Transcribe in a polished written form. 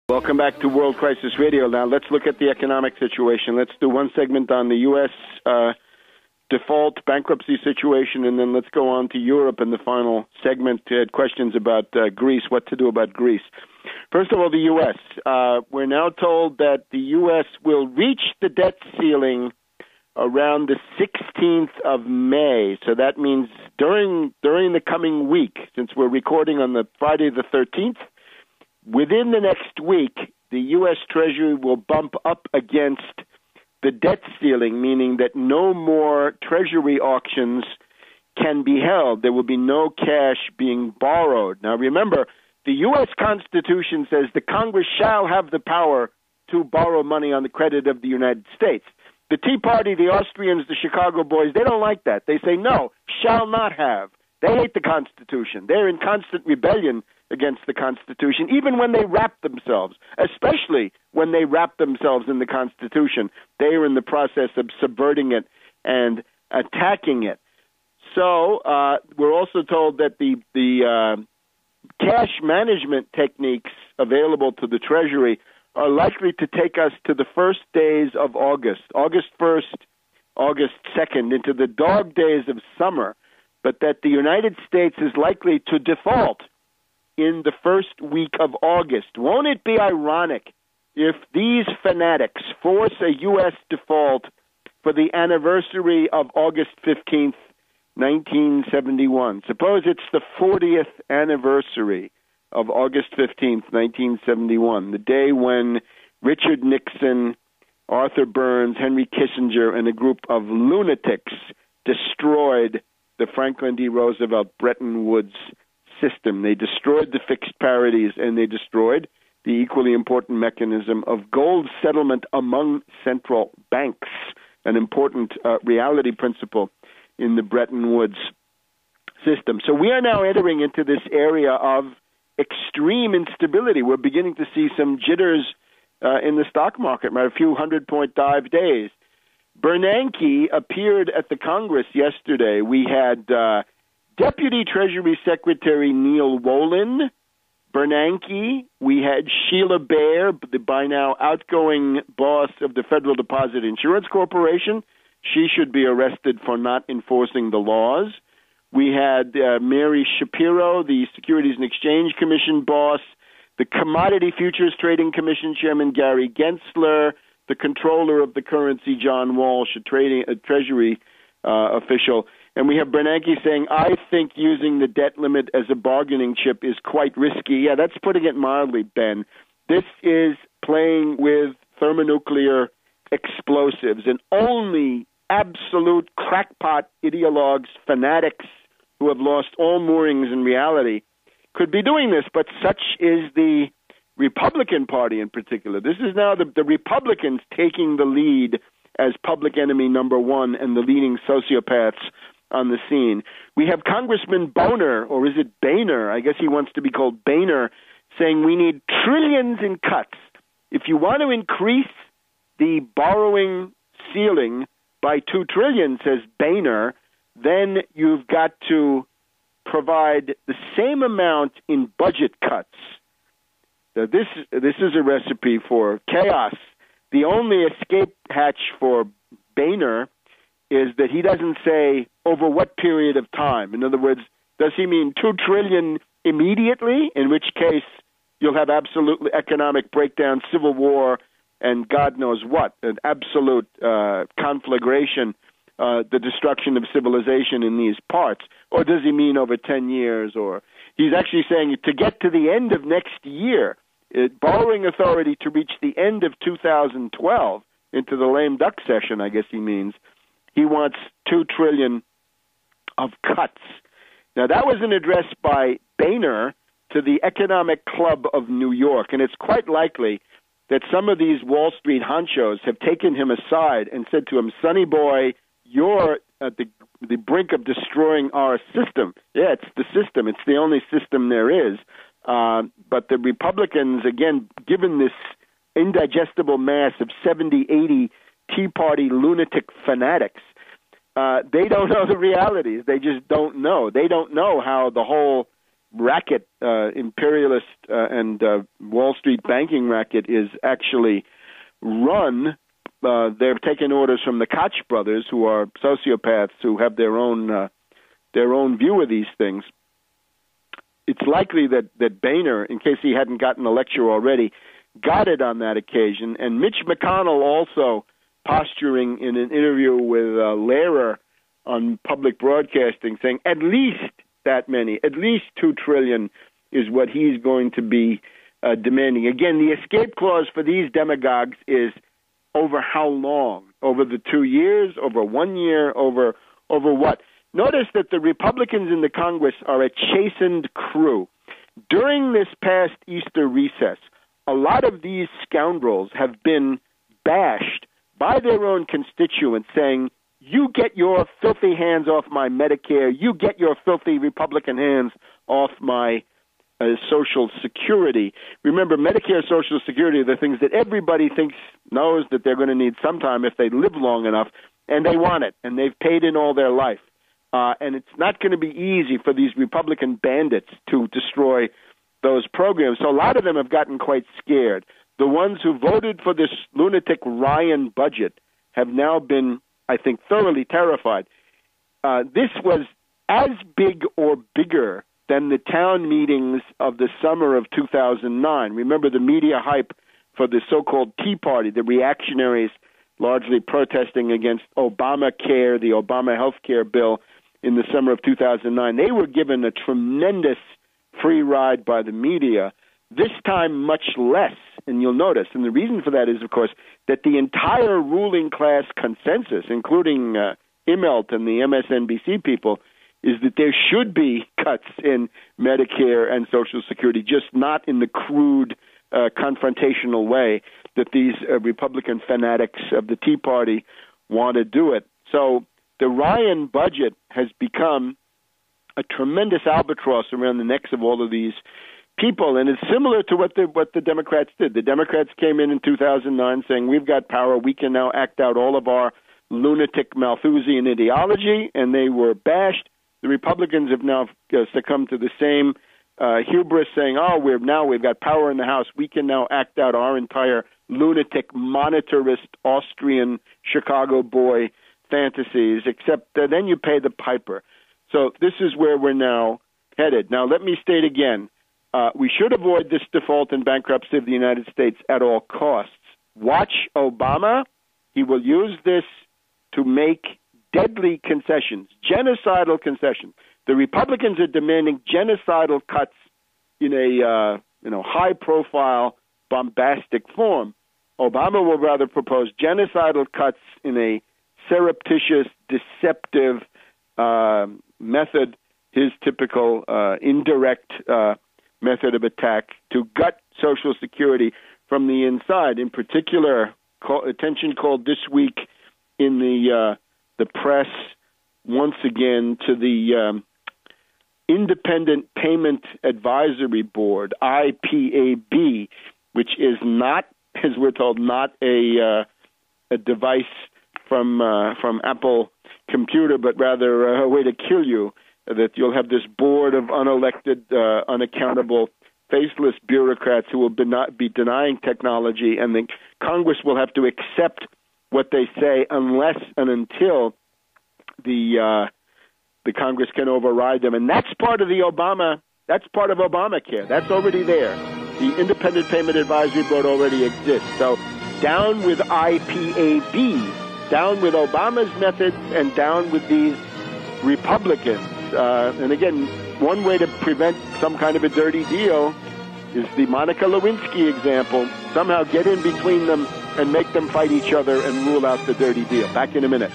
Welcome back to World Crisis Radio. Now let's look at the economic situation. Let's do one segment on the U.S. Default bankruptcy situation, and then let's go on to Europe in the final segment. Questions about Greece, what to do about Greece. First of all, the U.S. We're now told that the U.S. will reach the debt ceiling around the 16th of May. So that means during the coming week, since we're recording on the Friday the 13th, within the next week, the U.S. Treasury will bump up against the debt ceiling, meaning that no more Treasury auctions can be held. There will be no cash being borrowed. Now, remember, the U.S. Constitution says the Congress shall have the power to borrow money on the credit of the United States. The Tea Party, the Austrians, the Chicago boys, they don't like that. They say, no, shall not have. They hate the Constitution. They're in constant rebellion against the Constitution, even when they wrap themselves, especially when they wrap themselves in the Constitution. They are in the process of subverting it and attacking it. So we're also told that the cash management techniques available to the Treasury are likely to take us to the first days of August, August 1st, August 2nd, into the dog days of summer, but that the United States is likely to default in the first week of August. Won't it be ironic if these fanatics force a U.S. default for the anniversary of August 15th, 1971? Suppose it's the 40th anniversary of August 15th, 1971, the day when Richard Nixon, Arthur Burns, Henry Kissinger, and a group of lunatics destroyed the Franklin D. Roosevelt Bretton Woods system. They destroyed the fixed parities, and they destroyed the equally important mechanism of gold settlement among central banks, an important reality principle in the Bretton Woods system. So we are now entering into this area of extreme instability. We're beginning to see some jitters in the stock market, right? A few 100-point dive days. Bernanke appeared at the Congress yesterday. We had Deputy Treasury Secretary Neil Wolin, Bernanke. We had Sheila Bair, the by now outgoing boss of the Federal Deposit Insurance Corporation. She should be arrested for not enforcing the laws. We had Mary Shapiro, the Securities and Exchange Commission boss, the Commodity Futures Trading Commission Chairman Gary Gensler, the controller of the currency John Walsh, a Treasury official. And we have Bernanke saying, I think using the debt limit as a bargaining chip is quite risky. Yeah, that's putting it mildly, Ben. This is playing with thermonuclear explosives, and only absolute crackpot ideologues, fanatics who have lost all moorings in reality could be doing this. But such is the Republican Party in particular. This is now the Republicans taking the lead as public enemy number one and the leading sociopaths on the scene. We have Congressman Boner, or is it Boehner? I guess he wants to be called Boehner, saying we need trillions in cuts. If you want to increase the borrowing ceiling by $2 trillion, says Boehner, then you've got to provide the same amount in budget cuts. Now, this is a recipe for chaos. The only escape hatch for Boehner is that he doesn't say over what period of time. In other words, does he mean $2 trillion immediately, in which case you'll have absolute economic breakdown, civil war, and God knows what, an absolute conflagration, the destruction of civilization in these parts? Or does he mean over 10 years? Or he's actually saying to get to the end of next year, borrowing authority to reach the end of 2012 into the lame duck session, I guess he means. He wants $2 trillion of cuts. Now, that was an address by Boehner to the Economic Club of New York, and it's quite likely that some of these Wall Street honchos have taken him aside and said to him, Sonny boy, you're at the brink of destroying our system. Yeah, it's the system. It's the only system there is. But the Republicans, again, given this indigestible mass of 70, 80 Tea Party lunatic fanatics, they don't know the realities. They just don't know. They don't know how the whole racket, imperialist and Wall Street banking racket, is actually run. They're taking orders from the Koch brothers, who are sociopaths who have their own view of these things. It's likely that Boehner, in case he hadn't gotten a lecture already, got it on that occasion. And Mitch McConnell also posturing in an interview with Lehrer on public broadcasting, saying at least that many, at least $2 trillion is what he's going to be demanding. Again, the escape clause for these demagogues is over how long? Over the 2 years? Over 1 year? Over what? Notice that the Republicans in the Congress are a chastened crew. During this past Easter recess, a lot of these scoundrels have been bashed by their own constituents, saying, you get your filthy hands off my Medicare, you get your filthy Republican hands off my Social Security. Remember, Medicare, Social Security are the things that everybody knows that they're going to need sometime if they live long enough, and they want it, and they've paid in all their life. And it's not going to be easy for these Republican bandits to destroy those programs. So a lot of them have gotten quite scared. The ones who voted for this lunatic Ryan budget have now been, I think, thoroughly terrified. This was as big or bigger than the town meetings of the summer of 2009. Remember the media hype for the so-called Tea Party, the reactionaries largely protesting against Obamacare, the Obama health care bill in the summer of 2009. They were given a tremendous free ride by the media. This time, much less. And you'll notice, and the reason for that is, of course, that the entire ruling class consensus, including Immelt and the MSNBC people, is that there should be cuts in Medicare and Social Security, just not in the crude, confrontational way that these Republican fanatics of the Tea Party want to do it. So the Ryan budget has become a tremendous albatross around the necks of all of these people, and it's similar to what the Democrats did. The Democrats came in 2009 saying, we've got power, we can now act out all of our lunatic Malthusian ideology, and they were bashed. The Republicans have now succumbed to the same hubris, saying, we've got power in the House, we can now act out our entire lunatic, monetarist, Austrian, Chicago boy fantasies, except then you pay the piper. So this is where we're now headed. Now, let me state again, we should avoid this default and bankruptcy of the United States at all costs. Watch Obama. He will use this to make deadly concessions, genocidal concessions. The Republicans are demanding genocidal cuts in a high-profile, bombastic form. Obama will rather propose genocidal cuts in a surreptitious, deceptive method, his typical indirect method of attack to gut Social Security from the inside. In particular, attention called this week in the press once again to the Independent Payment Advisory Board, IPAB, which is not, as we're told, not a device from Apple Computer, but rather a way to kill you. That you'll have this board of unelected, unaccountable, faceless bureaucrats who will be denying technology, and the Congress will have to accept what they say unless and until the Congress can override them. And that's part of that's part of Obamacare. That's already there. The Independent Payment Advisory Board already exists. So down with IPAB, down with Obama's methods, and down with these Republicans. And again, one way to prevent some kind of a dirty deal is the Monica Lewinsky example. Somehow get in between them and make them fight each other and rule out the dirty deal. Back in a minute.